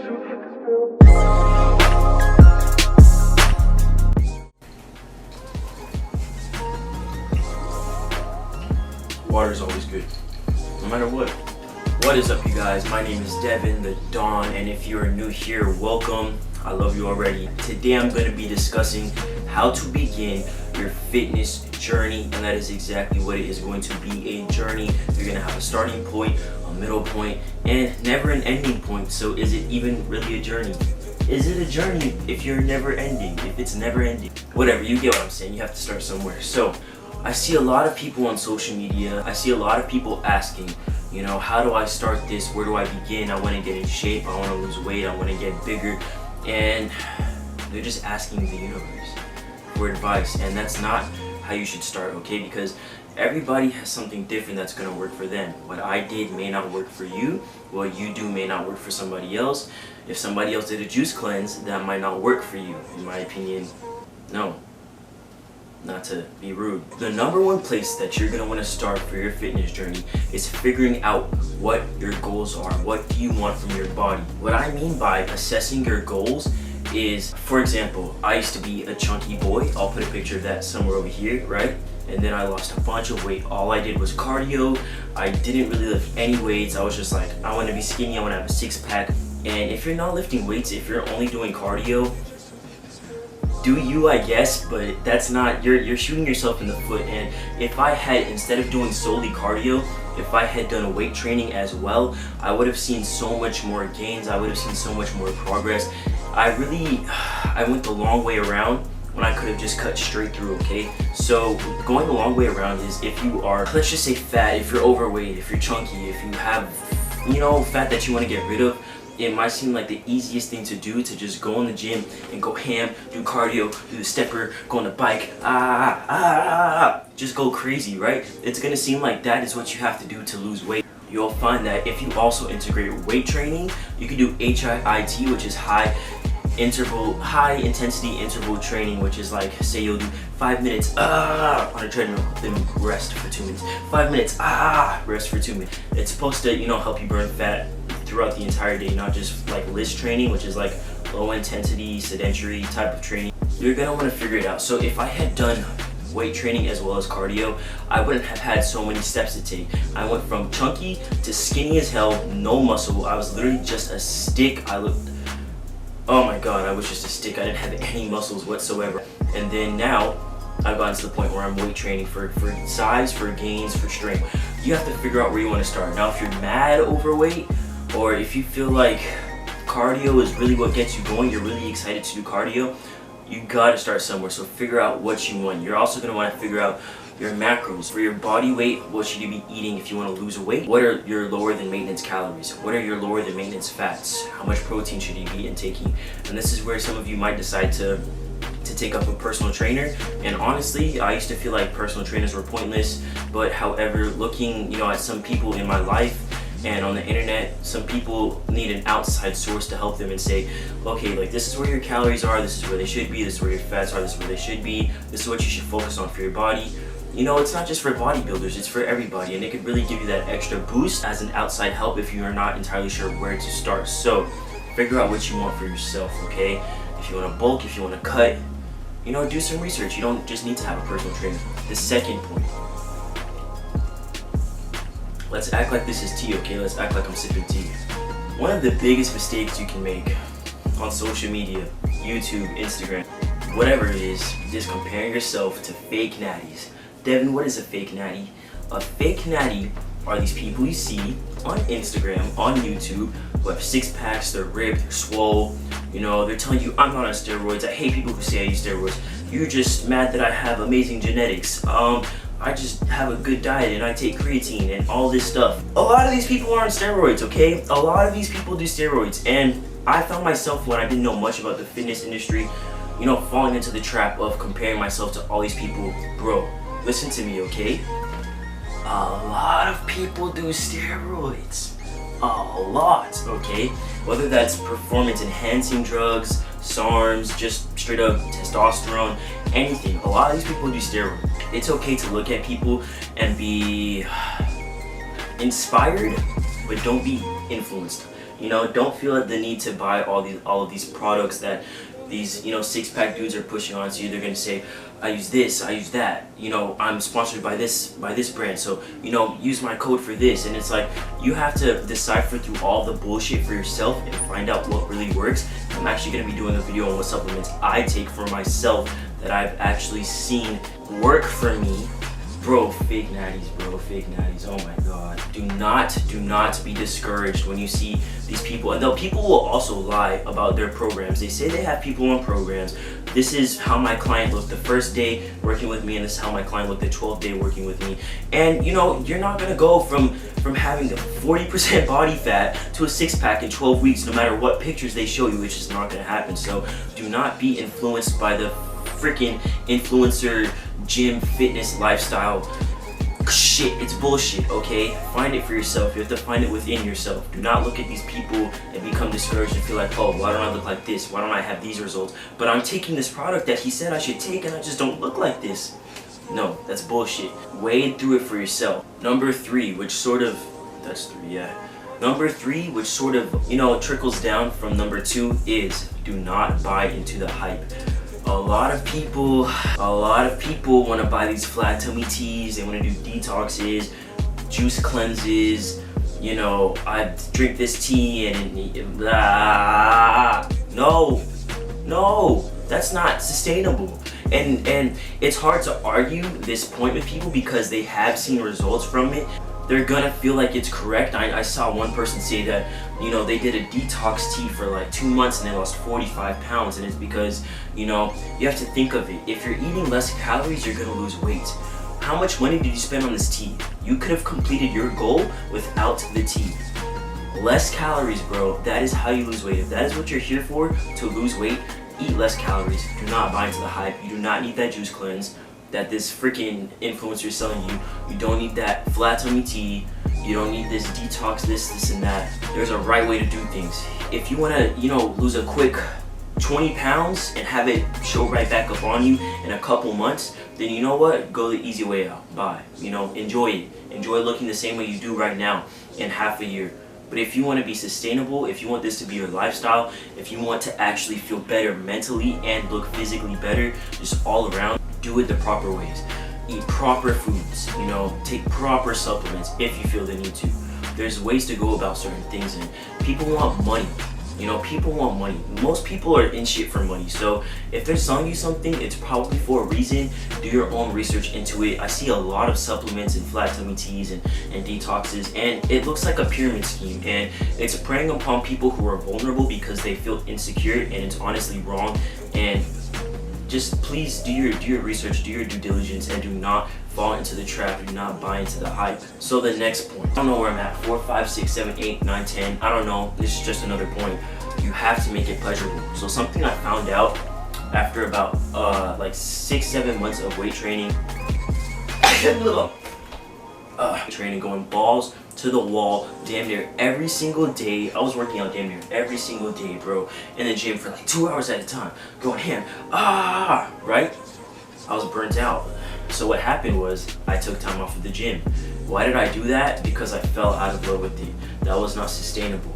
Water is always good, no matter what. What is up, you guys? My name is Devin, the Don, and if you're new here, welcome. I love you already. Today I'm going to be discussing how to begin your fitness journey, and that is exactly what it is going to be, a journey. You're going to have a starting point, a middle point, and never an ending point. So is it even really a journey? Is it a journey if you're never ending, if it's never ending? Whatever, you get what I'm saying. You have to start somewhere. So I see a lot of people on social media. I see a lot of people asking, you know, how do I start this? Where do I begin? I want to get in shape. I want to lose weight. I want to get bigger. And they're just asking the universe for advice. And that's not how you should start, okay? Because everybody has something different that's going to work for them. What I did may not work for you. What you do may not work for somebody else. If somebody else did a juice cleanse, that might not work for you. In my opinion, no. Not to be rude. The number one place that you're gonna want to start for your fitness journey is figuring out what your goals are. What do you want from your body? What I mean by assessing your goals is, for example, I used to be a chunky boy. I'll put a picture of that somewhere over here, right? And then I lost a bunch of weight. All I did was cardio. I didn't really lift any weights. I was just like, I want to be skinny. I want to have a six-pack. And if you're not lifting weights, if you're only doing cardio, do you, I guess, but that's not, you're shooting yourself in the foot. And if I had, instead of doing solely cardio, if I had done weight training as well, I would have seen so much more gains. I would have seen so much more progress. I went the long way around when I could have just cut straight through, okay? So going the long way around is, if you are, let's just say fat, if you're overweight, if you're chunky, if you have, you know, fat that you want to get rid of, it might seem like the easiest thing to do to just go in the gym and go ham, do cardio, do the stepper, go on the bike, just go crazy, right? It's gonna seem like that is what you have to do to lose weight. You'll find that if you also integrate weight training, you can do HIIT, which is high intensity interval training, which is like, say you'll do 5 minutes on a treadmill, then rest for 2 minutes. 5 minutes, rest for 2 minutes. It's supposed to, you know, help you burn fat throughout the entire day, not just like list training, which is like low intensity, sedentary type of training. You're gonna want to figure it out. So if I had done weight training as well as cardio, I wouldn't have had so many steps to take. I went from chunky to skinny as hell, no muscle. I was literally just a stick. Oh my god, I was just a stick. I didn't have any muscles whatsoever. And then now I've gotten to the point where I'm weight training for size, for gains, for strength. You have to figure out where you want to start. Now if you're mad overweight, or if you feel like cardio is really what gets you going, you're really excited to do cardio, you gotta start somewhere. So figure out what you want. You're also gonna want to figure out your macros. For your body weight, what should you be eating if you want to lose weight? What are your lower than maintenance calories? What are your lower than maintenance fats? How much protein should you be intaking? And this is where some of you might decide to take up a personal trainer. And honestly, I used to feel like personal trainers were pointless, but however, looking, you know, at some people in my life and on the internet, some people need an outside source to help them and say, okay, like, this is where your calories are, this is where they should be, this is where your fats are, this is where they should be, this is what you should focus on for your body. You know, it's not just for bodybuilders, it's for everybody, and it could really give you that extra boost as an outside help if you are not entirely sure where to start. So figure out what you want for yourself, okay? If you want to bulk, if you want to cut, you know, do some research. You don't just need to have a personal trainer. The second point, let's act like this is tea, okay? Let's act like I'm sipping tea. One of the biggest mistakes you can make on social media, YouTube, Instagram, whatever it is comparing yourself to fake natties. Devin, what is a fake natty? A fake natty are these people you see on Instagram, on YouTube, who have six packs, they're ripped, they're swole, you know, they're telling you, I'm not on steroids, I hate people who say I use steroids, you're just mad that I have amazing genetics, I just have a good diet and I take creatine and all this stuff. A lot of these people are on steroids, okay? A lot of these people do steroids, and I found myself, when I didn't know much about the fitness industry, you know, falling into the trap of comparing myself to all these people. Bro, listen to me, okay? A lot of people do steroids. A lot, okay? Whether that's performance enhancing drugs, SARMs, just straight up testosterone, anything. A lot of these people do steroids. It's okay to look at people and be inspired, but don't be influenced. You know, don't feel the need to buy all of these products that these, you know, six-pack dudes are pushing on to you. They're gonna say, I use this, I use that, you know, I'm sponsored by this brand, so, you know, use my code for this. And it's like, you have to decipher through all the bullshit for yourself and find out what really works. I'm actually gonna be doing a video on what supplements I take for myself that I've actually seen work for me. Bro, fake natties, oh my god. Do not be discouraged when you see these people. And though people will also lie about their programs. They say they have people on programs. This is how my client looked the first day working with me, and this is how my client looked the 12th day working with me. And you know, you're not gonna go from having a 40% body fat to a six-pack in 12 weeks no matter what pictures they show you. It's just not gonna happen. So do not be influenced by the freaking influencer gym fitness lifestyle shit. It's bullshit, okay? Find it for yourself. You have to find it within yourself. Do not look at these people and become discouraged and feel like, oh, why don't I look like this? Why don't I have these results? But I'm taking this product that he said I should take and I just don't look like this. No, that's bullshit. Wade through it for yourself. Number 3, which sort of, that's 3, yeah. Number 3, which sort of, you know, trickles down from number 2, is do not buy into the hype. A lot of people want to buy these flat tummy teas. They want to do detoxes, juice cleanses. You know, I drink this tea and blah. No, that's not sustainable. And it's hard to argue this point with people because they have seen results from it. They're gonna feel like it's correct. I saw one person say that, you know, they did a detox tea for like 2 months and they lost 45 pounds, and it's because, you know, you have to think of it. If you're eating less calories, you're gonna lose weight. How much money did you spend on this tea? You could have completed your goal without the tea. Less calories, bro. That is how you lose weight. If that is what you're here for, to lose weight, eat less calories. Do not buy into the hype. You do not need that juice cleanse that this freaking influencer is selling you. You don't need that flat tummy tea. You don't need this detox, this and that. There's a right way to do things. If you want to, you know, lose a quick 20 pounds and have it show right back up on you in a couple months, then you know what? Go the easy way out. Bye. You know, enjoy it. Enjoy looking the same way you do right now in half a year. But if you want to be sustainable, if you want this to be your lifestyle, if you want to actually feel better mentally and look physically better, just all around, do it the proper ways. Eat proper foods, you know, take proper supplements if you feel the need to. There's ways to go about certain things, and people want money. You know, people want money. Most people are in shit for money. So if they're selling you something, it's probably for a reason. Do your own research into it. I see a lot of supplements and flat tummy teas and detoxes, and it looks like a pyramid scheme, and it's preying upon people who are vulnerable because they feel insecure, and it's honestly wrong. And just please do your research, do your due diligence, and do not fall into the trap. Do not buy into the hype. So the next point, I don't know where I'm at, 4, 5, 6, 7, 8, 9, 10. I don't know. This is just another point. You have to make it pleasurable. So something I found out after about like 6, 7 months of weight training, going balls to the wall damn near every single day. I was working out damn near every single day, bro, in the gym for like 2 hours at a time, going ham, right? I was burnt out. So what happened was I took time off of the gym. Why did I do that? Because I fell out of love with it. That was not sustainable.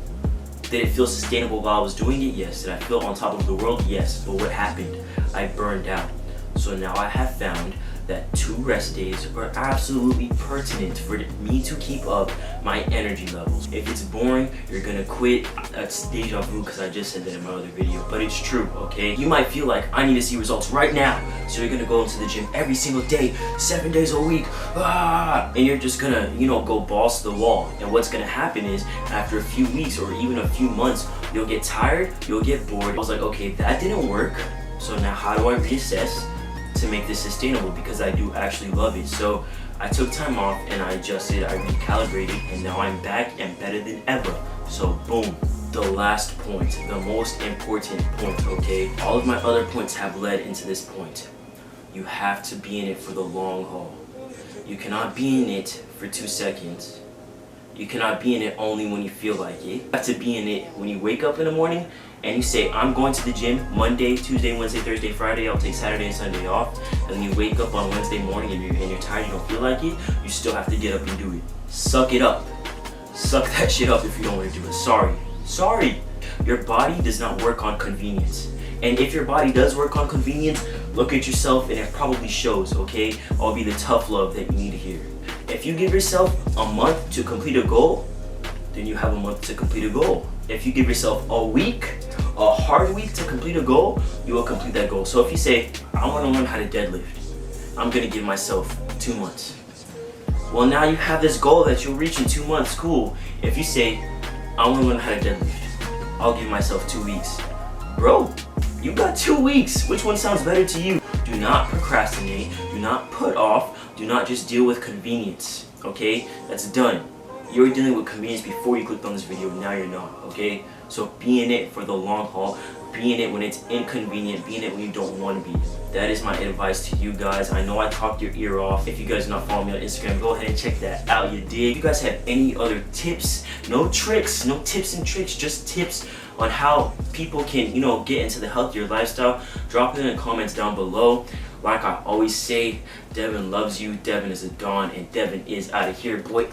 Did it feel sustainable while I was doing it? Yes. Did I feel on top of the world? Yes. But what happened? I burned out. So now I have found that 2 rest days are absolutely pertinent for me to keep up my energy levels. If it's boring, you're gonna quit. That's deja vu because I just said that in my other video, but it's true, okay? You might feel like I need to see results right now, so you're gonna go into the gym every single day, 7 days a week, and you're just gonna, you know, go balls to the wall. And what's gonna happen is after a few weeks or even a few months, you'll get tired, you'll get bored. I was like, okay, that didn't work, so now how do I reassess to make this sustainable, because I do actually love it. So I took time off and I adjusted, I recalibrated, and now I'm back and better than ever. So boom, the last point, the most important point, okay? All of my other points have led into this point. You have to be in it for the long haul. You cannot be in it for 2 seconds. You cannot be in it only when you feel like it. You have to be in it when you wake up in the morning and you say, I'm going to the gym Monday, Tuesday, Wednesday, Thursday, Friday. I'll take Saturday and Sunday off. And then you wake up on Wednesday morning and you're tired, you don't feel like it, you still have to get up and do it. Suck it up. Suck that shit up if you don't want to do it. Sorry. Sorry, your body does not work on convenience. And if your body does work on convenience, look at yourself and it probably shows, okay? I'll be the tough love that you need to hear. If you give yourself a month to complete a goal, then you have a month to complete a goal. If you give yourself a week, a hard week to complete a goal, you will complete that goal. So if you say, I want to learn how to deadlift, I'm gonna give myself 2 months. Well, now you have this goal that you'll reach in 2 months, cool. If you say, I want to learn how to deadlift, I'll give myself 2 weeks. Bro, you got 2 weeks. Which one sounds better to you? Do not procrastinate, do not put off, do not just deal with convenience, okay? That's done. You were dealing with convenience before you clicked on this video, now you're not, okay? So be in it for the long haul, be in it when it's inconvenient, be in it when you don't want to be. That is my advice to you guys. I know I talked your ear off. If you guys are not following me on Instagram, go ahead and check that out. You did. If you guys have any other tips, no tricks, no tips and tricks, just tips on how people can, get into the healthier lifestyle, drop it in the comments down below. Like I always say, Devin loves you, Devin is a Don, and Devin is out of here, boy.